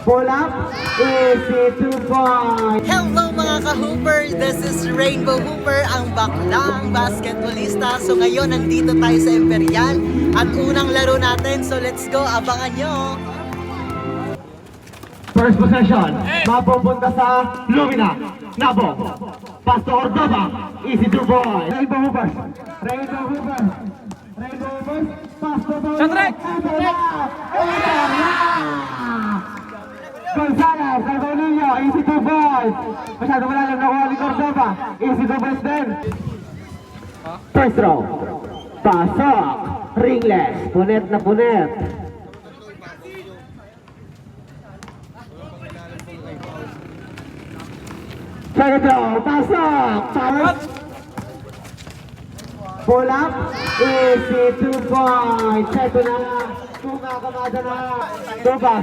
Pull up, easy 2 points. Hello mga ka-Hooper! This is Rainbow Hooper, ang baklang basketballista. So ngayon, nandito tayo sa Imperial at unang laro natin. So let's go, abangan nyo! First possession, mapupunta sa Lumina. Nabo, pass to Ordova, easy 2 points. Rainbow Hoopers, Rainbow Hoopers, Rainbow Hoopers, pass to Shatrek! Gonzalez, Alboninho, easy 2 points. Masyado malalim na kuha ni Cordova, easy 2 points din. First row, pasok, ringless, punet na punet. Second row, pasok, pasok. Pull up, easy 2 points. Ito na, kumakamada na. Tuba.